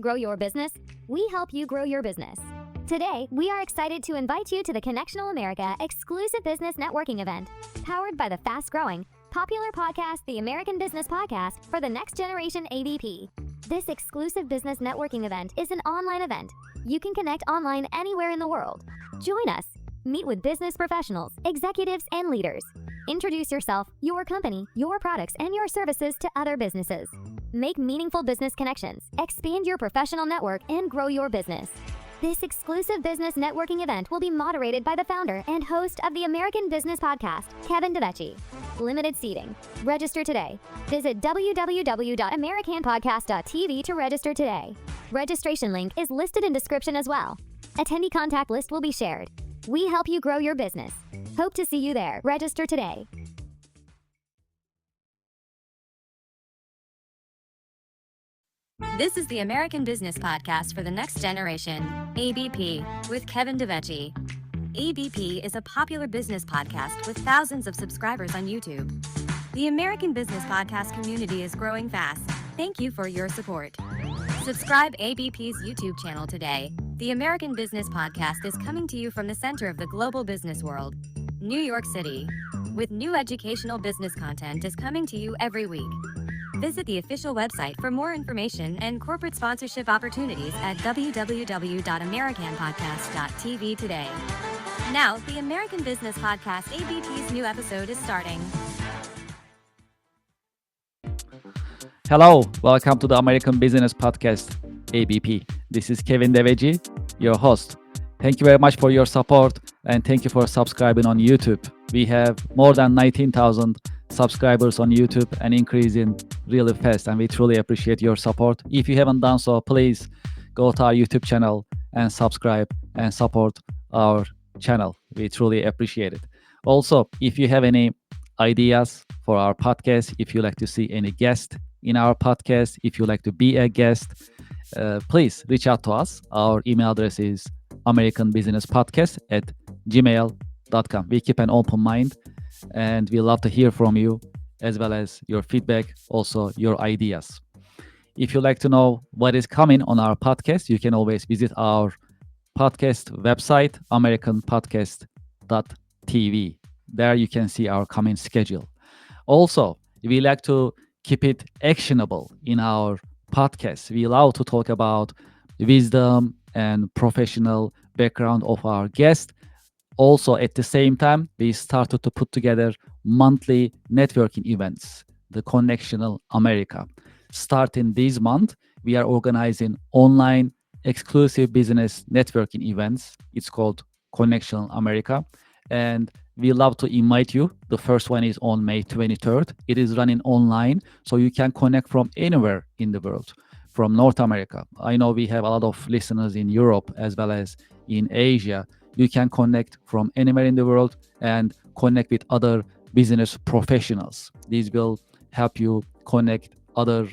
grow your business? We help you grow your business. Today, we are excited to invite you to the Connectional America exclusive business networking event, powered by the fast-growing, popular podcast, the American Business Podcast for the Next Generation AVP. This exclusive business networking event is an online event. You can connect online anywhere in the world. Join us. Meet with business professionals, executives, and leaders. Introduce yourself, your company, your products, and your services to other businesses. Make meaningful business connections, expand your professional network, and grow your business. This exclusive business networking event will be moderated by the founder and host of the American Business Podcast, Kevin DeVecchi. Limited seating. Register today. Visit www.americanpodcast.tv to register today. Registration link is listed in description as well. Attendee contact list will be shared. We help you grow your business. Hope to see you there. Register today. This is the American Business Podcast for the Next Generation, ABP, with Kevin DeVecchi. ABP is a popular business podcast with thousands of subscribers on YouTube. The American Business Podcast community is growing fast. Thank you for your support. Subscribe ABP's YouTube channel today. The American Business Podcast is coming to you from the center of the global business world, New York City, with new educational business content is coming to you every week. Visit the official website for more information and corporate sponsorship opportunities at www.americanpodcast.tv today. Now, the American Business Podcast ABP's new episode is starting. Hello, welcome to the American Business Podcast, ABP. This is Kevin DeVecchi, your host. Thank you very much for your support and thank you for subscribing on YouTube. We have more than 19,000 subscribers on YouTube and increasing really fast, and we truly appreciate your support. If you haven't done so, please go to our YouTube channel and subscribe and support our channel. We truly appreciate it. Also, if you have any ideas for our podcast, if you like to see any guest in our podcast, if you like to be a guest, please reach out to us. Our email address is americanbusinesspodcast@gmail.com. We keep an open mind and we love to hear from you, as well as your feedback, also your ideas. If you'd like to know what is coming on our podcast, you can always visit our podcast website, americanpodcast.tv. There you can see our coming schedule. Also, we like to keep it actionable in our podcast. We love to talk about wisdom and professional background of our guest. Also, at the same time, we started to put together monthly networking events, the Connectional America. Starting this month, we are organizing online exclusive business networking events. It's called Connectional America. And we love to invite you. The first one is on May 23rd. It is running online, so you can connect from anywhere in the world, from North America. I know we have a lot of listeners in Europe as well as in Asia. You can connect from anywhere in the world and connect with other business professionals. These will help you connect other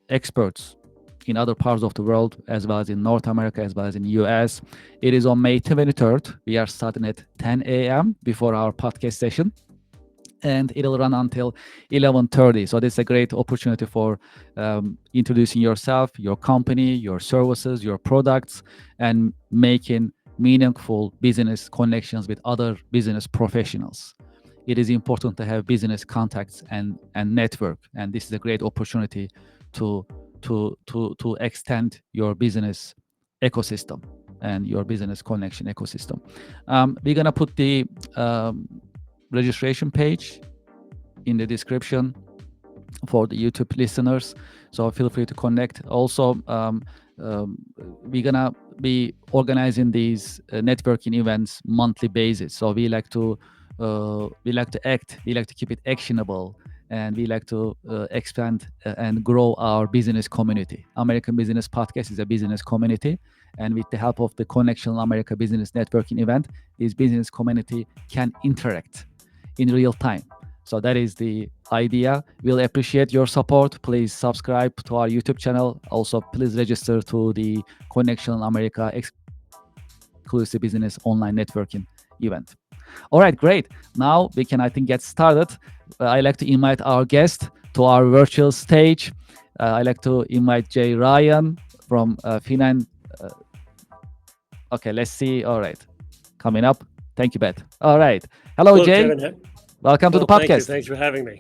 experts in other parts of the world, as well as in North America, as well as in the US. It is on May 23rd. We are starting at 10 a.m. before our podcast session, and it'll run until 11:30. So this is a great opportunity for introducing yourself, your company, your services, your products, and making meaningful business connections with other business professionals. It is important to have business contacts and network, and this is a great opportunity to extend your business ecosystem and your business connection ecosystem. We're gonna put the registration page in the description for the YouTube listeners, so feel free to connect. Also, we're gonna be organizing these networking events monthly basis. So we like to keep it actionable, and we like to expand and grow our business community. American Business Podcast is a business community, and with the help of the Connectional America Business Networking event, this business community can interact in real time. So that is the idea. We'll appreciate your support. Please subscribe to our YouTube channel. Also, please register to the Connectional America exclusive business online networking event. All right, great. Now we can, I think, get started. I'd like to invite our guest to our virtual stage. I'd like to invite Jay Ryan. from Finan. Okay, let's see. All right, coming up. Thank you, Beth. All right. Hello, Jay. Kevin. Welcome to the Thank you. podcast. Thanks for having me.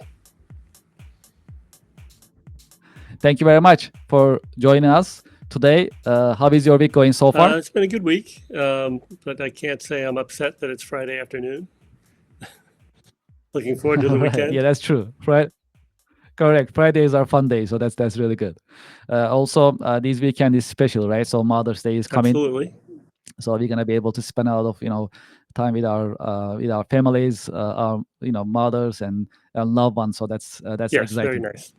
Thank you very much for joining us today. How is your week going so far? It's been a good week, but I can't say I'm upset that it's Friday afternoon. Looking forward to the weekend. Yeah, that's true. Right. Correct. Fridays are fun days, so that's really good. Also, this weekend is special, right? So Mother's Day is coming. Absolutely. So we're gonna be able to spend a lot of time with our families, our mothers and loved ones. So that's Yes, exciting. very nice.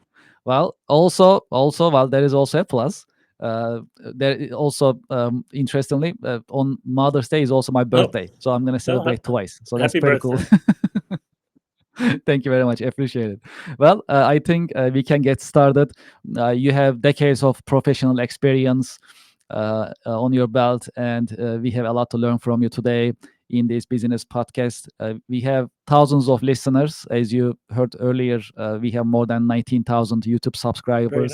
Well, also, well, there is also a plus. There also, interestingly, on Mother's Day is also my birthday, so I'm gonna celebrate twice. So that's Happy pretty birthday. cool. Thank you very much. Appreciate it. Well, I think we can get started. You have decades of professional experience on your belt, and we have a lot to learn from you today in this business podcast. We have thousands of listeners. As you heard earlier, we have more than 19,000 YouTube Very subscribers,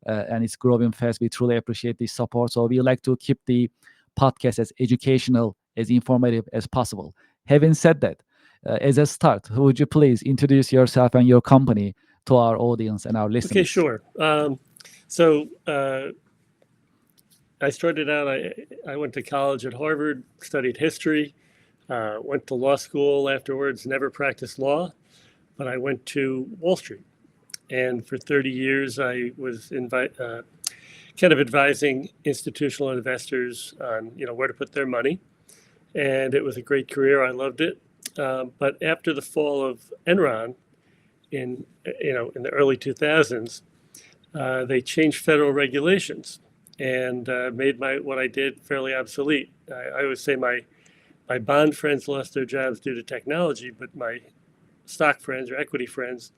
nice. and it's growing fast. We truly appreciate this support. So we like to keep the podcast as educational, as informative as possible. Having said that, as a start, would you please introduce yourself and your company to our audience and our listeners? Okay, sure. So I started out, I went to college at Harvard, studied history, went to law school afterwards, never practiced law, but I went to Wall Street. And for 30 years, I was kind of advising institutional investors on where to put their money. And it was a great career. I loved it. But after the fall of Enron in the early 2000s, they changed federal regulations and made what I did fairly obsolete. I always say my bond friends lost their jobs due to technology, but my stock friends or equity friends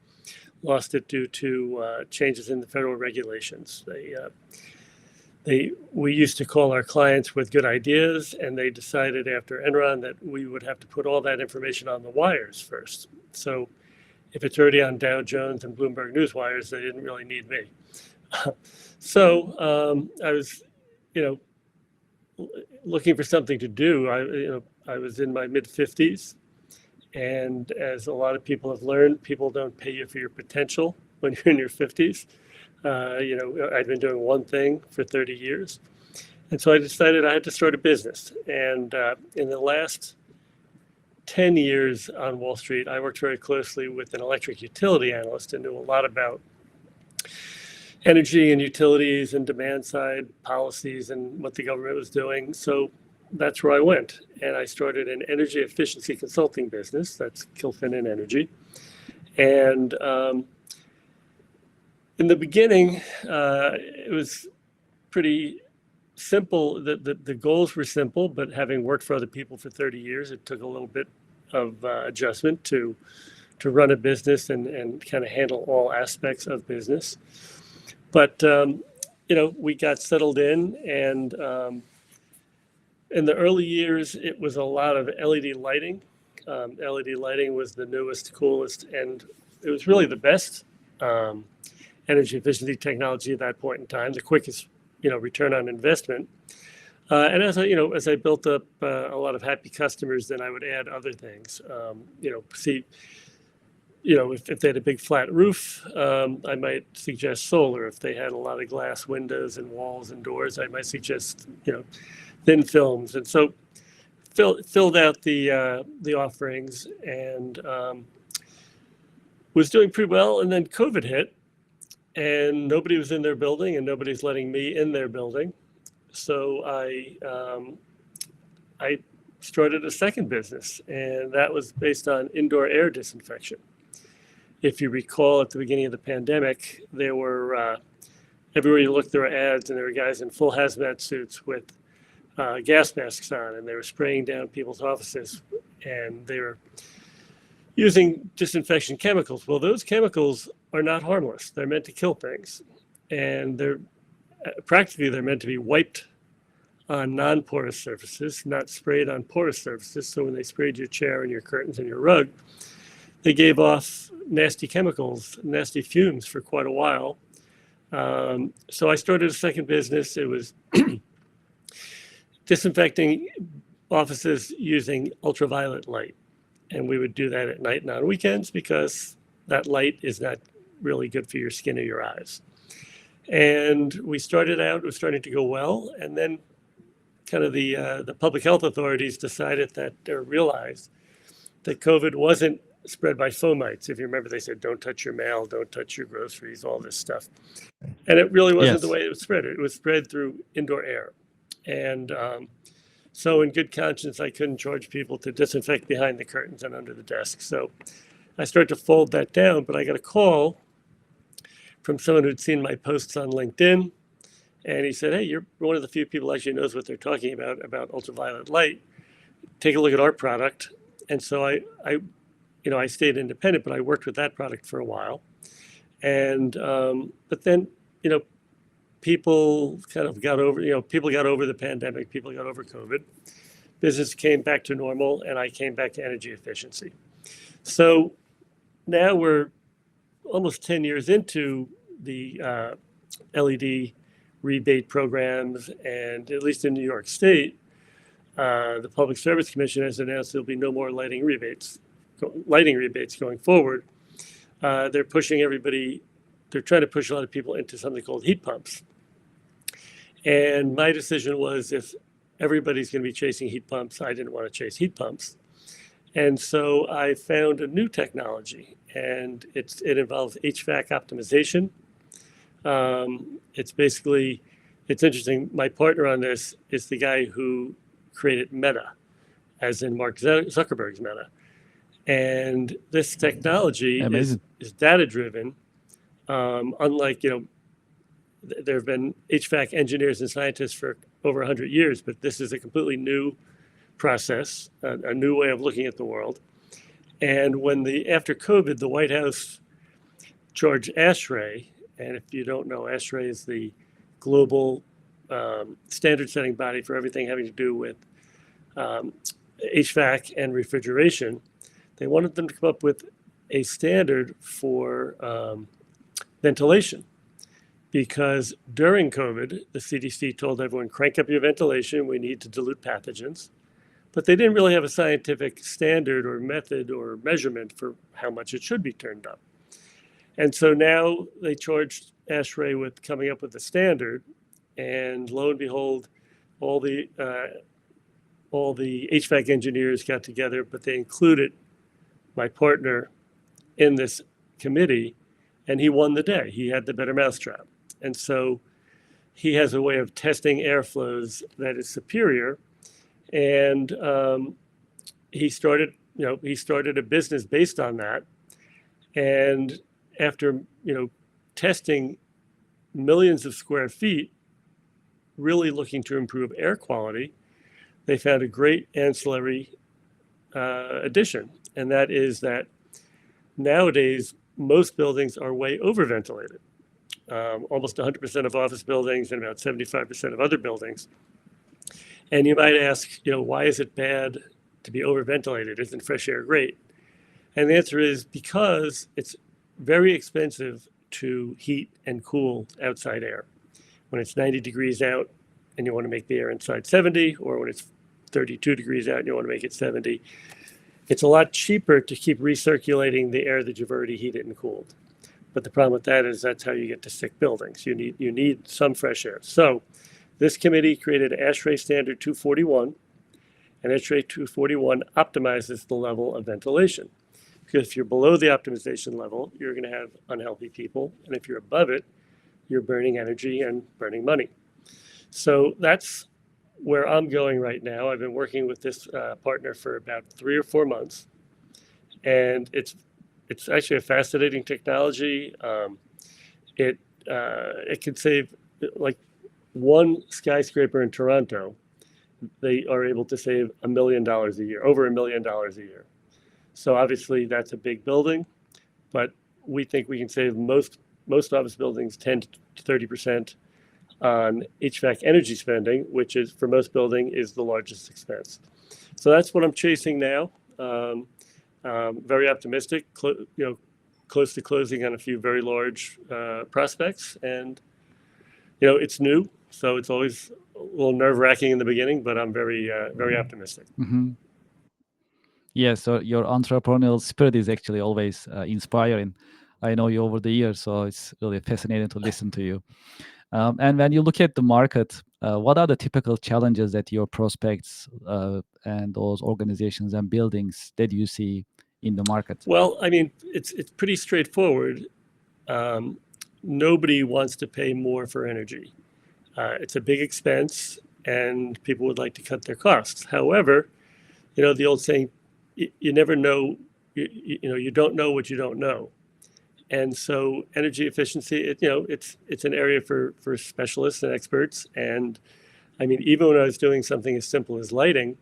lost it due to changes in the federal regulations. We used to call our clients with good ideas, and they decided after Enron that we would have to put all that information on the wires first. So if it's already on Dow Jones and Bloomberg News wires, they didn't really need me. So I was, looking for something to do. I was in my mid-50s, and as a lot of people have learned, people don't pay you for your potential when you're in your 50s. I'd been doing one thing for 30 years. And so I decided I had to start a business. And in the last 10 years on Wall Street, I worked very closely with an electric utility analyst and knew a lot about energy and utilities and demand side policies and what the government was doing. So that's where I went. And I started an energy efficiency consulting business. That's Kilfin Energy. And in the beginning, it was pretty simple. The goals were simple, but having worked for other people for 30 years, it took a little bit of adjustment to run a business and kind of handle all aspects of business. But we got settled in, and in the early years, it was a lot of LED lighting. LED lighting was the newest, coolest, and it was really the best energy efficiency technology at that point in time, the quickest, return on investment. And as I built up a lot of happy customers, then I would add other things. If they had a big flat roof, I might suggest solar. If they had a lot of glass windows and walls and doors, I might suggest, thin films. And so filled out the offerings and was doing pretty well. And then COVID hit. And nobody was in their building, and nobody's letting me in their building. So I started a second business, and that was based on indoor air disinfection. If you recall, at the beginning of the pandemic, there were everywhere you looked, there were ads, and there were guys in full hazmat suits with gas masks on, and they were spraying down people's offices, and they were using disinfection chemicals. Well, those chemicals are not harmless. They're meant to kill things. And they're meant to be wiped on non-porous surfaces, not sprayed on porous surfaces. So when they sprayed your chair and your curtains and your rug, they gave off nasty chemicals, nasty fumes for quite a while. So I started a second business. It was disinfecting offices using ultraviolet light. And we would do that at night and on weekends because that light is not really good for your skin or your eyes. And we started out, it was starting to go well. And then kind of the public health authorities decided that, or realized that COVID wasn't spread by fomites. If you remember, they said, don't touch your mail, don't touch your groceries, all this stuff. And it really wasn't the Yes. way it was spread. It was spread through indoor air. And so in good conscience, I couldn't charge people to disinfect behind the curtains and under the desk. So I started to fold that down, but I got a call from someone who'd seen my posts on LinkedIn. And he said, hey, you're one of the few people actually knows what they're talking about ultraviolet light. Take a look at our product. And so I stayed independent, but I worked with that product for a while. And, but then, people kind of got over, people got over the pandemic, people got over COVID. Business came back to normal, and I came back to energy efficiency. So now we're almost 10 years into the LED rebate programs, and at least in New York State, the Public Service Commission has announced there'll be no more lighting rebates going forward. They're pushing everybody, they're trying to push a lot of people into something called heat pumps. And my decision was, if everybody's going to be chasing heat pumps, I didn't want to chase heat pumps. And so I found a new technology, and it involves HVAC optimization. It's interesting. My partner on this is the guy who created Meta, as in Mark Zuckerberg's Meta. And this technology is data-driven. Unlike, there have been HVAC engineers and scientists for over 100 years, but this is a completely new process, a new way of looking at the world. And after COVID, the White House charged ASHRAE, and if you don't know, ASHRAE is the global standard-setting body for everything having to do with HVAC and refrigeration. They wanted them to come up with a standard for ventilation, because during COVID, the CDC told everyone, crank up your ventilation, we need to dilute pathogens. But they didn't really have a scientific standard or method or measurement for how much it should be turned up. And so now they charged ASHRAE with coming up with a standard, and lo and behold, all the HVAC engineers got together, but they included my partner in this committee, and he won the day. He had the better mousetrap. And so he has a way of testing airflows that is superior. And he started a business based on that. And after, testing millions of square feet, really looking to improve air quality, they found a great ancillary addition. And that is that nowadays, most buildings are way over-ventilated. Almost 100% of office buildings and about 75% of other buildings. And you might ask, why is it bad to be over-ventilated? Isn't fresh air great? And the answer is because it's very expensive to heat and cool outside air. When it's 90 degrees out and you want to make the air inside 70, or when it's 32 degrees out and you want to make it 70, it's a lot cheaper to keep recirculating the air that you've already heated and cooled. But the problem with that is that's how you get to sick buildings. You need some fresh air. So this committee created ASHRAE Standard 241, and ASHRAE 241 optimizes the level of ventilation. Because if you're below the optimization level, you're going to have unhealthy people. And if you're above it, you're burning energy and burning money. So that's where I'm going right now. I've been working with this partner for about 3 or 4 months. And it's actually a fascinating technology. It could save, like one skyscraper in Toronto, they are able to save $1 million a year, over $1 million a year. So obviously that's a big building, but we think we can save most office buildings 10 to 30% on HVAC energy spending, which is for most building is the largest expense. So that's what I'm chasing now. Very optimistic. close to closing on a few very large prospects, and it's new, so it's always a little nerve-wracking in the beginning, but I'm very optimistic. Mm-hmm. Yeah, so your entrepreneurial spirit is actually always inspiring. I know you over the years, so it's really fascinating to listen to you. And when you look at the market, what are the typical challenges that your prospects and those organizations and buildings that you see in the market? Well, I mean, it's pretty straightforward. Nobody wants to pay more for energy. It's a big expense, and people would like to cut their costs. However, the old saying, you never know, you don't know what you don't know. And so energy efficiency, it's an area for specialists and experts. And I mean, even when I was doing something as simple as lighting,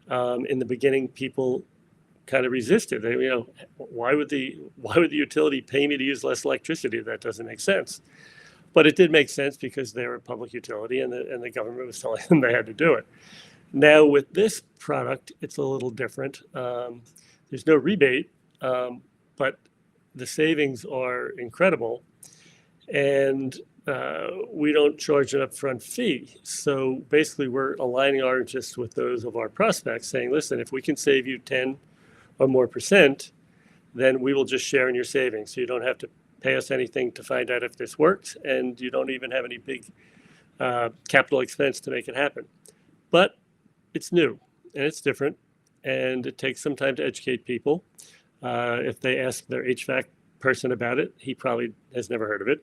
in the beginning, people kind of resisted. They, why would the utility pay me to use less electricity? That doesn't make sense. But it did make sense because they're a public utility, and the government was telling them they had to do it. Now with this product, it's a little different. There's no rebate, but the savings are incredible, and we don't charge an upfront fee. So basically, we're aligning our interests with those of our prospects, saying, listen, if we can save you 10 or more %, then we will just share in your savings. So you don't have to pay us anything to find out if this works, and you don't even have any big capital expense to make it happen. But it's new, and it's different, and it takes some time to educate people. If they ask their HVAC person about it, he probably has never heard of it.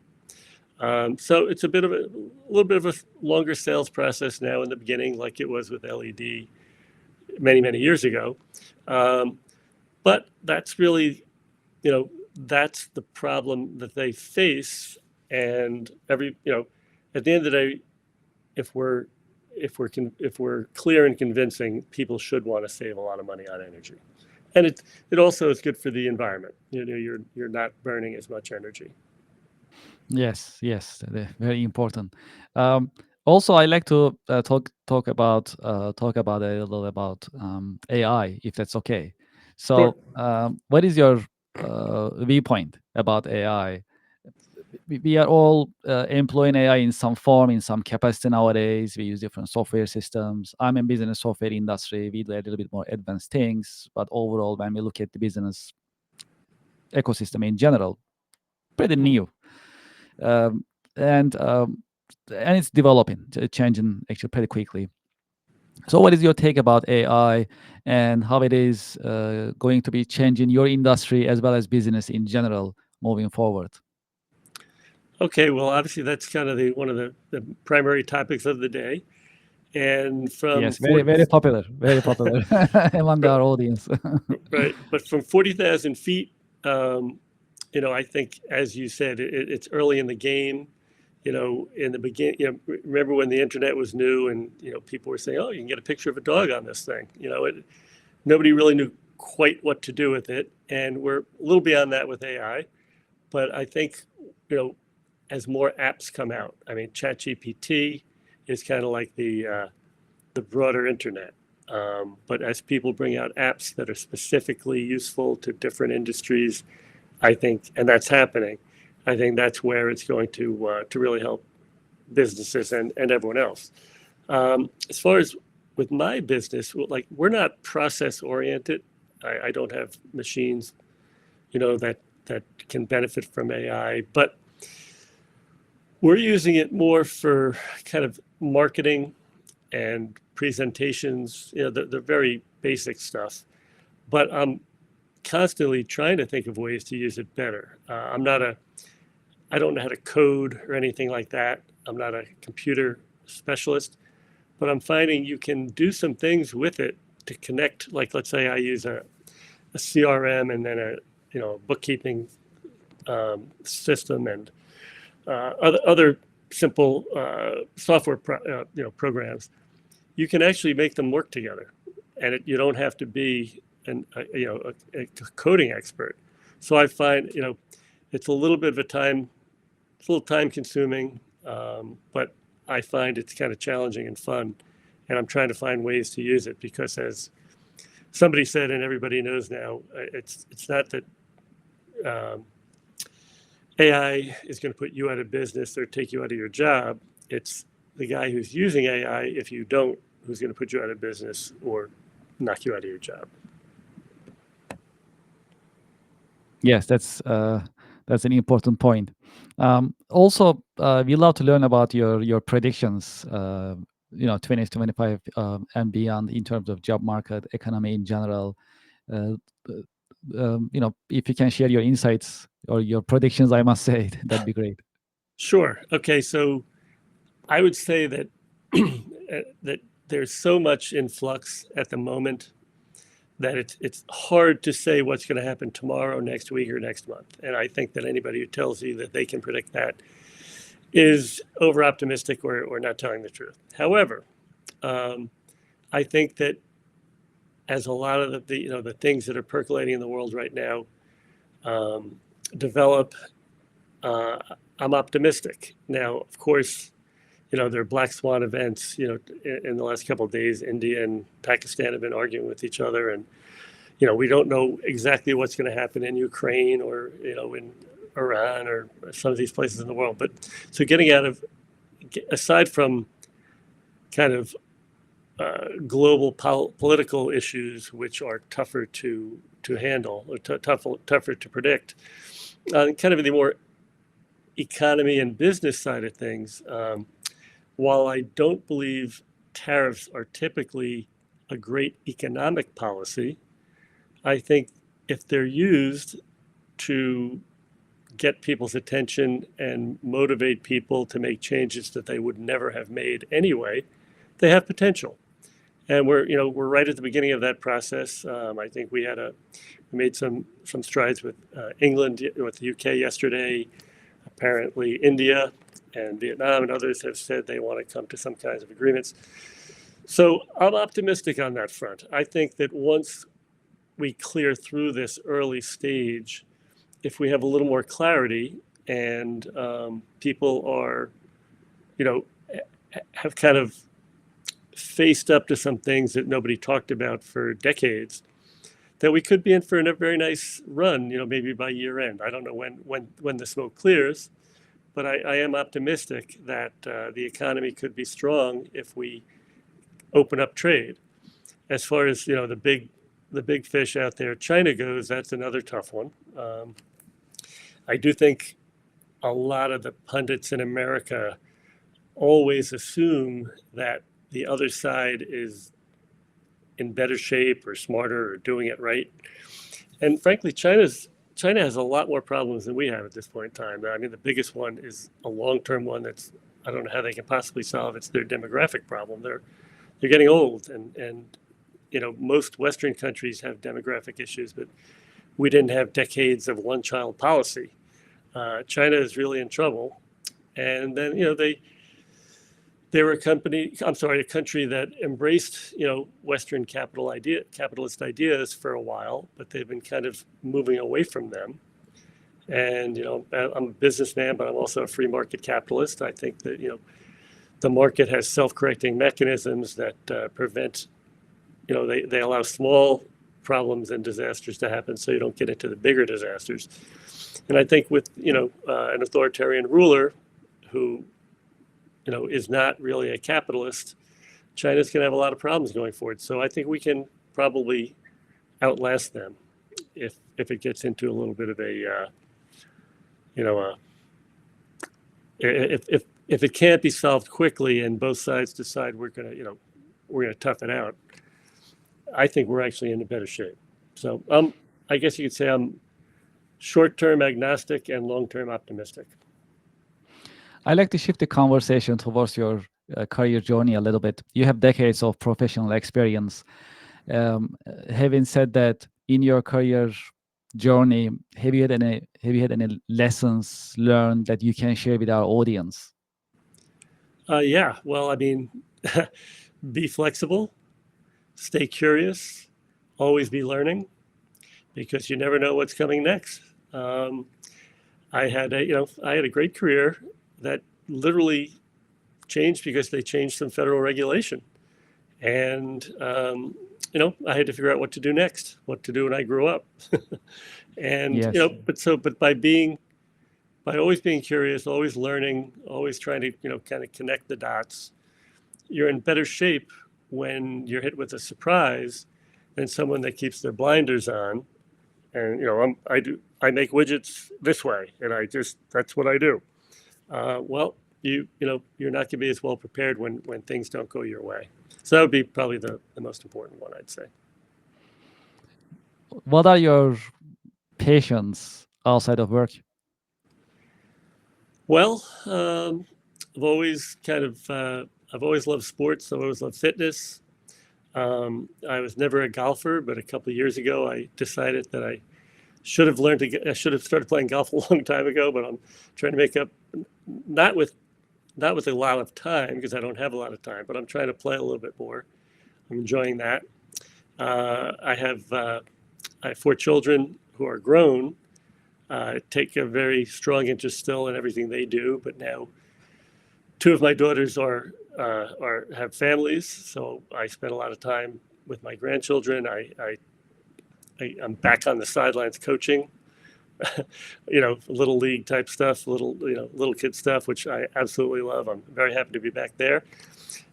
So it's a little bit of a longer sales process now in the beginning, like it was with LED many, many years ago. But that's really, that's the problem that they face. And at the end of the day, if we're clear and convincing, people should want to save a lot of money on energy. And it also is good for the environment. You're not burning as much energy. Yes, very important. Also, I like to talk about a little about AI, if that's okay. So, what is your viewpoint about AI? We are all employing AI in some form, in some capacity nowadays. We use different software systems. I'm in business software industry. We do a little bit more advanced things, but overall, when we look at the business ecosystem in general, pretty new. And it's developing, changing actually pretty quickly. So what is your take about AI and how it is going to be changing your industry as well as business in general moving forward? Okay, well, obviously that's kind of one of the primary topics of the day. And from yes, very popular among our audience. Right, but from 40,000 feet, I think, as you said, it's early in the game. In the beginning, remember when the internet was new and, people were saying, oh, you can get a picture of a dog on this thing. Nobody really knew quite what to do with it. And we're a little beyond that with AI. But I think, as more apps come out, I mean, ChatGPT is kind of like the broader internet. But as people bring out apps that are specifically useful to different industries, I think, and that's happening, I think that's where it's going to really help businesses and everyone else. As far as with my business, we're not process oriented. I don't have machines, that can benefit from AI, but we're using it more for kind of marketing and presentations, the very basic stuff. But I'm constantly trying to think of ways to use it better. I don't know how to code or anything like that. I'm not a computer specialist, but I'm finding you can do some things with it to connect. Like, let's say I use a CRM and then a bookkeeping system and other simple software programs. You can actually make them work together, and you don't have to be a coding expert. So I find it's a little bit of it's a little time consuming, but I find it's kind of challenging and fun, and I'm trying to find ways to use it because, as somebody said, and everybody knows now, it's not that AI is going to put you out of business or take you out of your job. It's the guy who's using AI, if you don't, who's going to put you out of business or knock you out of your job. Yes, that's an important point. Also, we love to learn about your predictions. 2025 and beyond in terms of job market, economy in general. Uh, if you can share your insights or your predictions, I must say that'd be great. Sure. Okay. So I would say that that there's so much in flux at the moment that it's hard to say what's going to happen tomorrow, next week, or next month. And I think that anybody who tells you that they can predict that is over optimistic or not telling the truth. However, I think that as a lot of the things that are percolating in the world right now develop, I'm optimistic. Now, of course, there are black swan events. In the last couple of days, India and Pakistan have been arguing with each other, and we don't know exactly what's going to happen in Ukraine or in Iran or some of these places in the world. But so aside from kind of global political issues, which are tougher to handle or tougher to predict, kind of the more economy and business side of things. While I don't believe tariffs are typically a great economic policy, I think if they're used to get people's attention and motivate people to make changes that they would never have made anyway, they have potential. And we're right at the beginning of that process. I think we made some strides with England, with the UK yesterday. Apparently, India and Vietnam and others have said they want to come to some kinds of agreements. So I'm optimistic on that front. I think that once we clear through this early stage, if we have a little more clarity and people are, have kind of faced up to some things that nobody talked about for decades, that we could be in for a very nice run, maybe by year end. I don't know when the smoke clears, but I am optimistic that the economy could be strong if we open up trade. As far as the big fish out there, China goes, that's another tough one. I do think a lot of the pundits in America always assume that the other side is in better shape or smarter or doing it right. And frankly, China has a lot more problems than we have at this point in time. I mean, the biggest one is a long-term one that's, I don't know how they can possibly solve. It's their demographic problem. They're getting old, and most Western countries have demographic issues, but we didn't have decades of one-child policy. China is really in trouble, and then they were a country that embraced Western capitalist ideas for a while, but they've been kind of moving away from them. And I'm a businessman, but I'm also a free market capitalist. I think that the market has self-correcting mechanisms that prevent they allow small problems and disasters to happen, so you don't get into the bigger disasters. And I think with an authoritarian ruler who is not really a capitalist, China's going to have a lot of problems going forward. So I think we can probably outlast them if it gets into a little bit of if it can't be solved quickly and both sides decide we're going to tough it out, I think we're actually in a better shape. So I guess you could say I'm short-term agnostic and long-term optimistic. I like to shift the conversation towards your career journey a little bit. You have decades of professional experience. Having said that, in your career journey, have you had any lessons learned that you can share with our audience? Yeah. Well, I mean, be flexible, stay curious, always be learning, because you never know what's coming next. I had a great career that literally changed because they changed some federal regulation, and I had to figure out what to do next, what to do when I grew up, and Yes. but by being by always being curious, always learning, always trying to, kind of connect the dots, you're in better shape when you're hit with a surprise than someone that keeps their blinders on. And, I make widgets this way, and that's what I do. Well, you're not going to be as well prepared when things don't go your way. So that would be probably the most important one, I'd say. What are your passions outside of work? Well, I've always I've always loved sports. I've always loved fitness. I was never a golfer, but a couple of years ago, I decided that I should have started playing golf a long time ago. But I'm trying to make up, not with a lot of time, because I don't have a lot of time, but I'm trying to play a little bit more. I'm enjoying that. I have 4 children who are grown. Take a very strong interest still in everything they do, but now 2 of my daughters have families, so I spend a lot of time with my grandchildren. I'm back on the sidelines coaching, little league type stuff, little kid stuff, which I absolutely love. I'm very happy to be back there.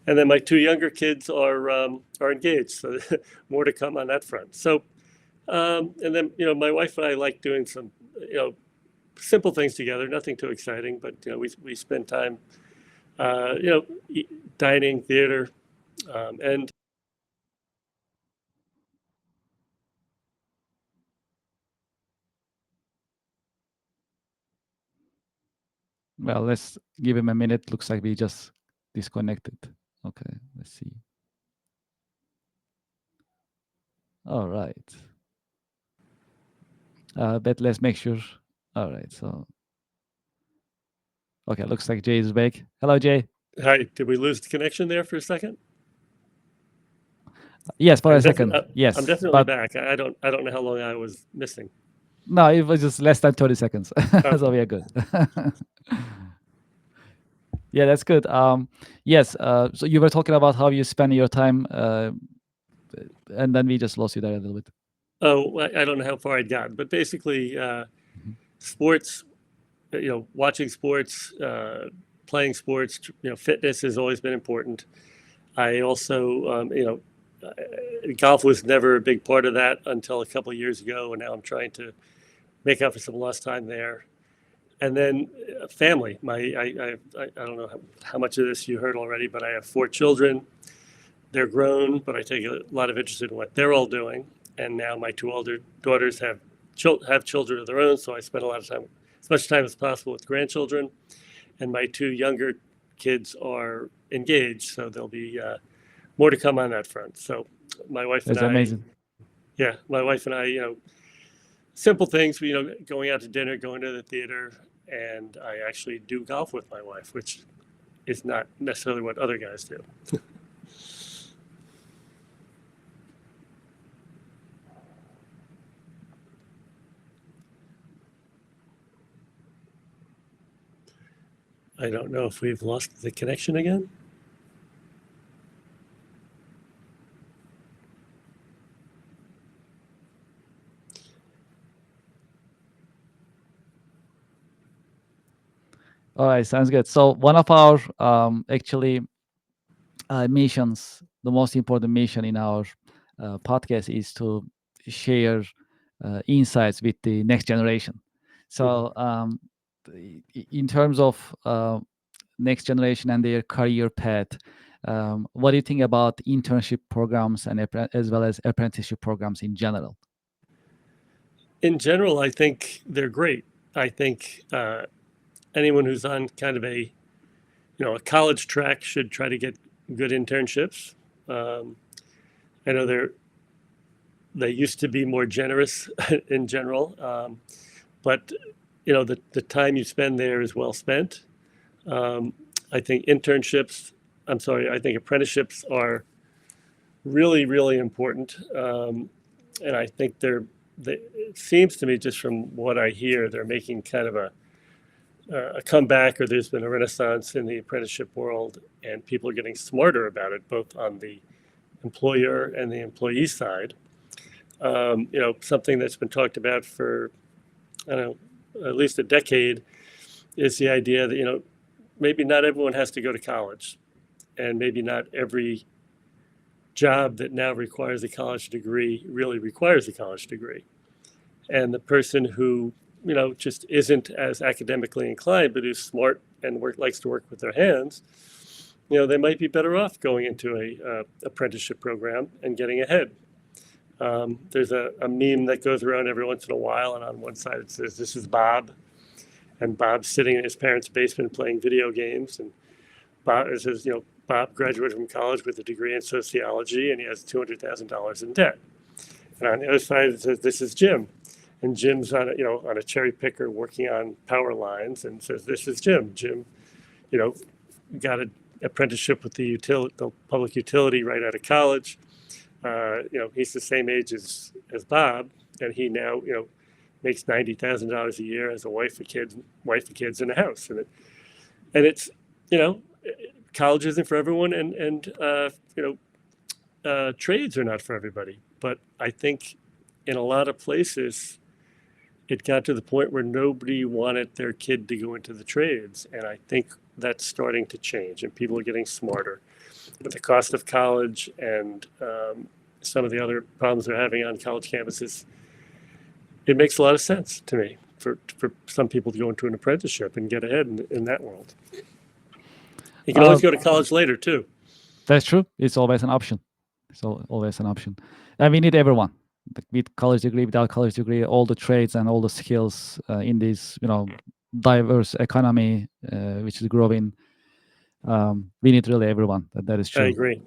And then my 2 younger kids are engaged, so more to come on that front. So, and then my wife and I like doing some simple things together, nothing too exciting, but we spend time dining, theater, and Well, let's give him a minute. Looks like we just disconnected. Okay, let's see. All right. But let's make sure. All right, so. Okay, looks like Jay is back. Hello, Jay. Hi, did we lose the connection there for a second? Yes, for a second. Yes, I'm definitely back. I don't know how long I was missing. No, it was just less than 30 seconds. Okay. So we are good. Yeah, that's good. Yes, so you were talking about how you spend your time, and then we just lost you there a little bit. Oh, I don't know how far I'd gotten, but basically, sports, watching sports, playing sports, fitness has always been important. I also, golf was never a big part of that until a couple of years ago, and now I'm trying to make up for some lost time there. And then family. I don't know how much of this you heard already, but I have 4 children. They're grown, but I take a lot of interest in what they're all doing. And now my 2 older daughters have children of their own, so I spend a lot of time, as much time as possible, with grandchildren. And my 2 younger kids are engaged, so there'll be more to come on that front. So my wife and That's amazing. Yeah, my wife and I, simple things, going out to dinner, going to the theater, and I actually do golf with my wife, which is not necessarily what other guys do. I don't know if we've lost the connection again. All right, sounds good. So one of our actually missions, the most important mission in our podcast is to share insights with the next generation. So in terms of next generation and their career path, what do you think about internship programs and as well as apprenticeship programs in general? In general, I think they're great. I think anyone who's on kind of a college track should try to get good internships. I know they used to be more generous in general, but the time you spend there is well spent. I think I think apprenticeships are really, really important, and I think it seems to me, just from what I hear, they're making kind of a comeback, or there's been a renaissance in the apprenticeship world, and people are getting smarter about it, both on the employer and the employee side. Something that's been talked about for, I don't know, at least a decade is the idea that, maybe not everyone has to go to college, and maybe not every job that now requires a college degree really requires a college degree. And the person who, just isn't as academically inclined, but who's smart and likes to work with their hands, they might be better off going into a apprenticeship program and getting ahead. There's a meme that goes around every once in a while, and on one side it says, "This is Bob," and Bob's sitting in his parents' basement playing video games, and it says, Bob graduated from college with a degree in sociology, and he has $200,000 in debt. And on the other side it says, "This is Jim," and Jim's on a cherry picker working on power lines, and says, "This is Jim. Jim, got an apprenticeship with the public utility right out of college. He's the same age as Bob, and he now makes $90,000 a year, has a wife and kids, and a house." And it's college isn't for everyone, and trades are not for everybody. But I think in a lot of places, it got to the point where nobody wanted their kid to go into the trades, and I think that's starting to change, and people are getting smarter. With the cost of college and some of the other problems they're having on college campuses, it makes a lot of sense to me for some people to go into an apprenticeship and get ahead in that world. You can always go to college later too. That's true. It's always an option. And we need everyone, with college degree, without college degree, all the trades and all the skills in this diverse economy which is growing. We need really everyone. That is true. I agree.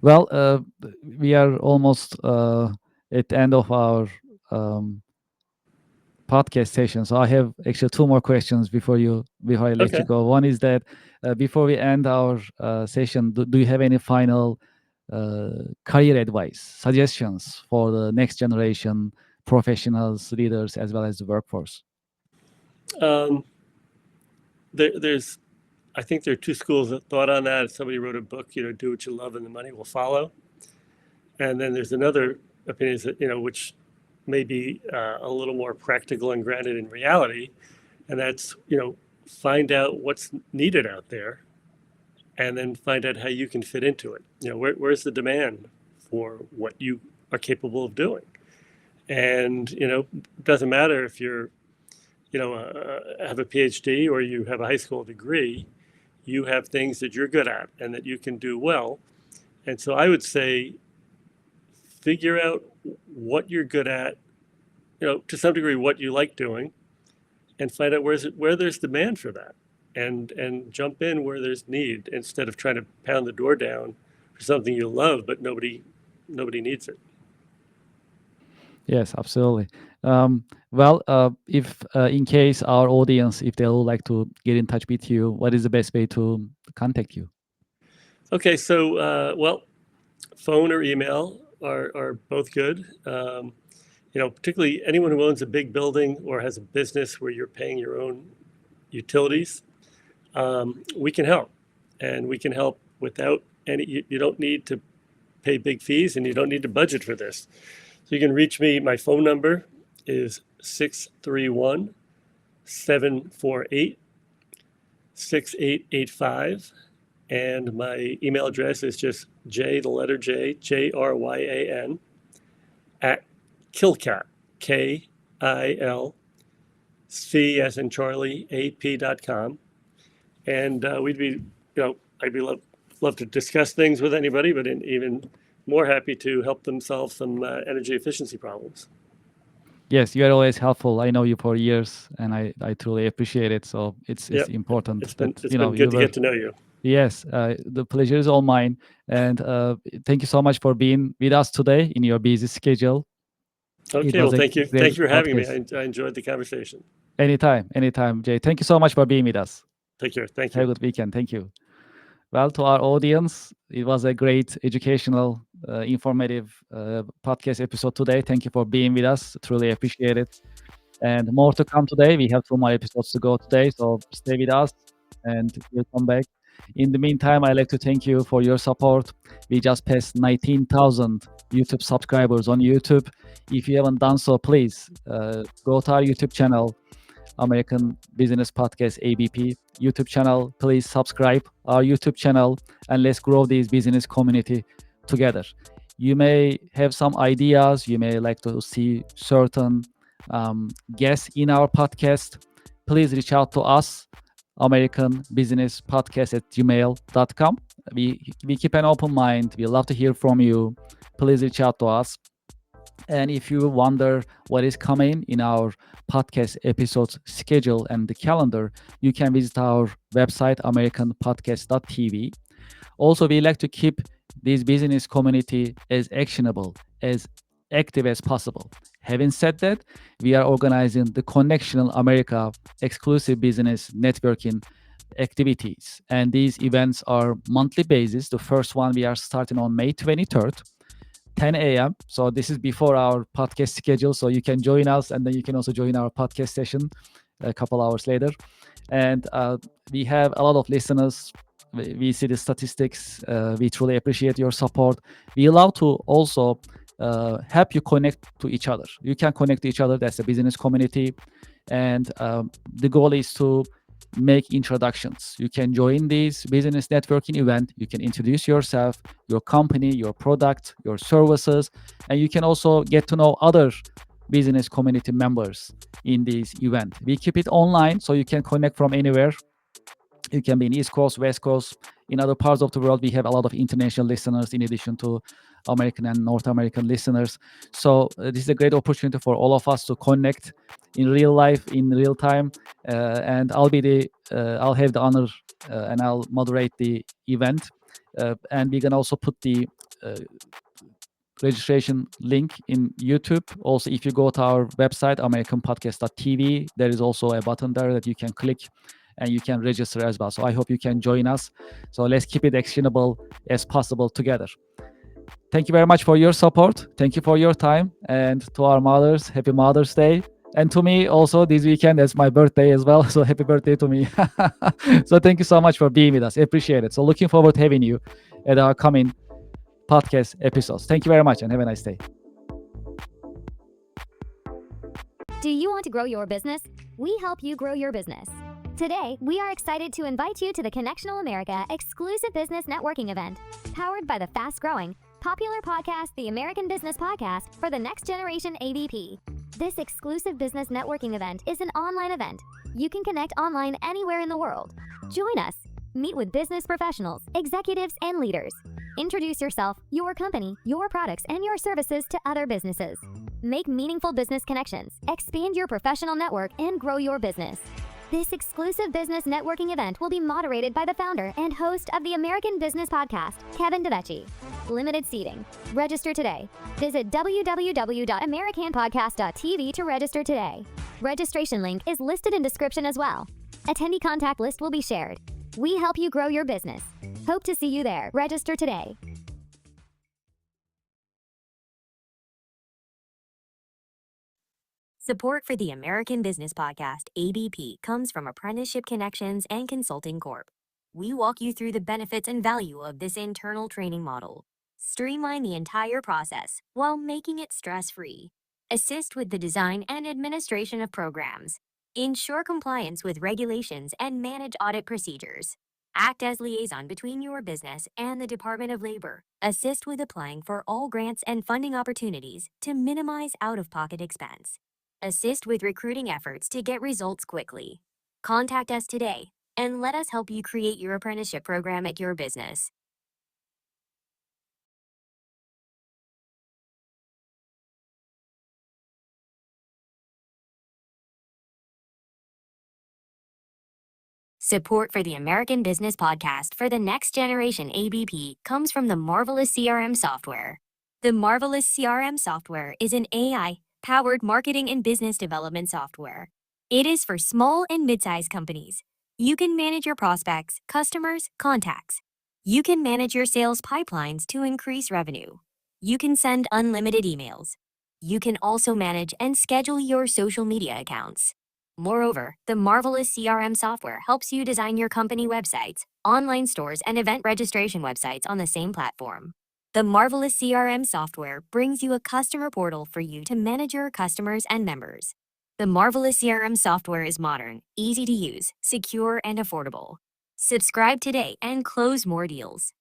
Well, we are almost at the end of our podcast session. So I have actually two more questions before I let you go. One is that before we end our session, do you have any final career advice, suggestions for the next generation professionals, leaders, as well as the workforce? I think there are two schools of thought on that. Somebody wrote a book, "Do what you love and the money will follow." And then there's another opinion that, which may be a little more practical and grounded in reality. And that's, find out what's needed out there, and then find out how you can fit into it. Where's the demand for what you are capable of doing? And, it doesn't matter if you're, have a PhD or you have a high school degree. You have things that you're good at and that you can do well. And so I would say, figure out what you're good at, to some degree, what you like doing, and find out where there's demand for that, and jump in where there's need, instead of trying to pound the door down for something you love, but nobody needs it. Yes, absolutely. Well, if in case our audience, if they would like to get in touch with you, what is the best way to contact you? Okay, so phone or email are both good. Particularly anyone who owns a big building or has a business where you're paying your own utilities, we can help, and we can help without any. You don't need to pay big fees, and you don't need to budget for this. So you can reach me. My phone number is 631-748-6885. And my email address is just JRYAN @Kilcat, KILC as in Charlie, AP.com. And I'd be love to discuss things with anybody, but even more happy to help them solve some energy efficiency problems. Yes, you are always helpful. I know you for years, and I truly appreciate it. So it's important. It's been good to get to know you. Yes, the pleasure is all mine. And thank you so much for being with us today in your busy schedule. Okay, well, thank you. Thank you for having me. I enjoyed the conversation. Anytime, Jay. Thank you so much for being with us. Take care. Thank you. Have a good weekend. Thank you. Well, to our audience, it was a great educational, informative podcast episode today. Thank you for being with us. Truly appreciate it. And more to come today. We have 2 more episodes to go today, so stay with us and we'll come back. In the meantime, I'd like to thank you for your support. We just passed 19,000 YouTube subscribers on YouTube. If you haven't done so, please go to our YouTube channel. American Business Podcast ABP YouTube channel. Please subscribe our YouTube channel and let's grow this business community together. You may have some ideas. You may like to see certain guests in our podcast. Please reach out to us, americanbusinesspodcast@gmail.com. We keep an open mind. We love to hear from you. Please reach out to us. And if you wonder what is coming in our podcast episodes schedule and the calendar, you can visit our website, americanpodcast.tv. Also, we like to keep this business community as actionable, as active as possible. Having said that, we are organizing the Connectional America exclusive business networking activities. And these events are monthly basis. The first one we are starting on May 23rd. 10 a.m. So this is before our podcast schedule. So you can join us and then you can also join our podcast session a couple hours later. And we have a lot of listeners. We see the statistics. We truly appreciate your support. We love to also help you connect to each other. You can connect to each other. That's a business community. And the goal is to make introductions. You can join this business networking event. You can introduce yourself, your company, your product, your services, and you can also get to know other business community members in this event. We keep it online so you can connect from anywhere. You can be in East Coast, West Coast, in other parts of the world. We have a lot of international listeners in addition to American and North American listeners. So this is a great opportunity for all of us to connect in real life, in real time. And I'll have the honor and I'll moderate the event. And we can also put the registration link in YouTube. Also, if you go to our website, americanpodcast.tv, there is also a button there that you can click and you can register as well. So I hope you can join us. So let's keep it actionable as possible together. Thank you very much for your support. Thank you for your time. And to our mothers, happy Mother's Day. And to me also this weekend, it's my birthday as well. So happy birthday to me. So thank you so much for being with us. I appreciate it. So looking forward to having you at our coming podcast episodes. Thank you very much and have a nice day. Do you want to grow your business? We help you grow your business. Today, we are excited to invite you to the Connectional America exclusive business networking event, powered by the fast-growing, popular podcast, the American Business Podcast for the Next Generation ABP. This exclusive business networking event is an online event. You can connect online anywhere in the world. Join us. Meet with business professionals, executives, and leaders. Introduce yourself, your company, your products, and your services to other businesses. Make meaningful business connections, expand your professional network, and grow your business. This exclusive business networking event will be moderated by the founder and host of the American Business Podcast, Kevin DeVecchi. Limited seating. Register today. Visit www.americanpodcast.tv to register today. Registration link is listed in description as well. Attendee contact list will be shared. We help you grow your business. Hope to see you there. Register today. Support for the American Business Podcast, ABP, comes from Apprenticeship Connections and Consulting Corp. We walk you through the benefits and value of this internal training model. Streamline the entire process while making it stress-free. Assist with the design and administration of programs. Ensure compliance with regulations and manage audit procedures. Act as liaison between your business and the Department of Labor. Assist with applying for all grants and funding opportunities to minimize out-of-pocket expense. Assist with recruiting efforts to get results quickly. Contact us today and let us help you create your apprenticeship program at your business. Support for the American Business Podcast for the Next Generation ABP comes from the Marvelous CRM software. The Marvelous CRM software is an AI-powered marketing and business development software. It is for small and mid-sized companies. You can manage your prospects, customers, contacts. You can manage your sales pipelines to increase revenue. You can send unlimited emails. You can also manage and schedule your social media accounts. Moreover, the Marvelous CRM software helps you design your company websites, online stores, and event registration websites on the same platform. The Marvelous CRM software brings you a customer portal for you to manage your customers and members. The marvelous CRM software is modern, easy to use, secure, and affordable. Subscribe today and close more deals.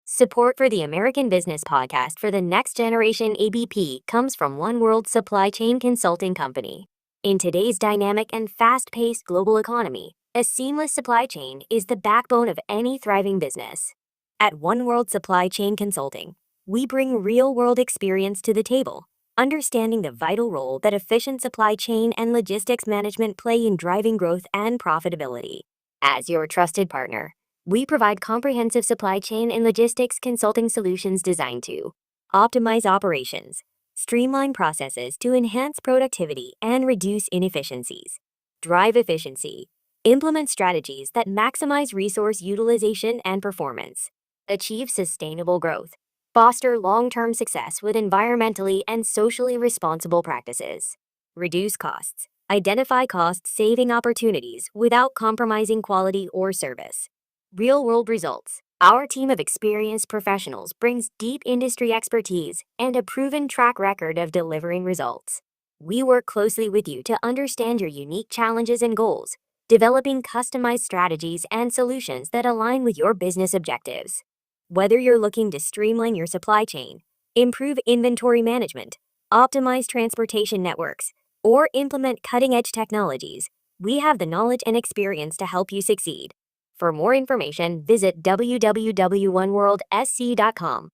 Support for the American Business Podcast for the Next Generation ABP comes from One World Supply Chain Consulting Company. In today's dynamic and fast-paced global economy, a seamless supply chain is the backbone of any thriving business. At One World Supply Chain Consulting, we bring real-world experience to the table, understanding the vital role that efficient supply chain and logistics management play in driving growth and profitability. As your trusted partner, we provide comprehensive supply chain and logistics consulting solutions designed to optimize operations, streamline processes to enhance productivity and reduce inefficiencies, drive efficiency, implement strategies that maximize resource utilization and performance, achieve sustainable growth, foster long-term success with environmentally and socially responsible practices, reduce costs, identify cost-saving opportunities without compromising quality or service. Real-world results. Our team of experienced professionals brings deep industry expertise and a proven track record of delivering results. We work closely with you to understand your unique challenges and goals, developing customized strategies and solutions that align with your business objectives. Whether you're looking to streamline your supply chain, improve inventory management, optimize transportation networks, or implement cutting-edge technologies, we have the knowledge and experience to help you succeed. For more information, visit www.oneworldsc.com.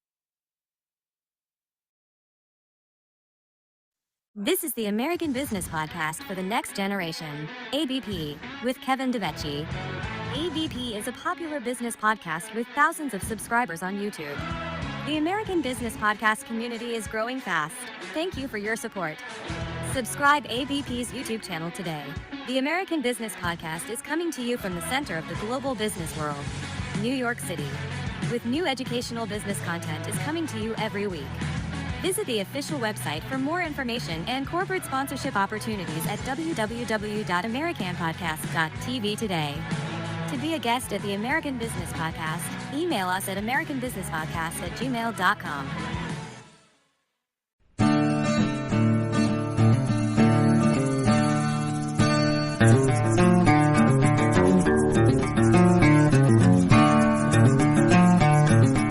This is the American Business Podcast for the Next Generation, ABP, with Kevin DeVecchi. ABP is a popular business podcast with thousands of subscribers on YouTube. The American Business Podcast community is growing fast. Thank you for your support. Subscribe ABP's YouTube channel today. The American Business Podcast is coming to you from the center of the global business world, New York City. With new educational business content is coming to you every week. Visit the official website for more information and corporate sponsorship opportunities at www.americanpodcast.tv today. To be a guest at the American Business Podcast, email us at americanbusinesspodcast@gmail.com.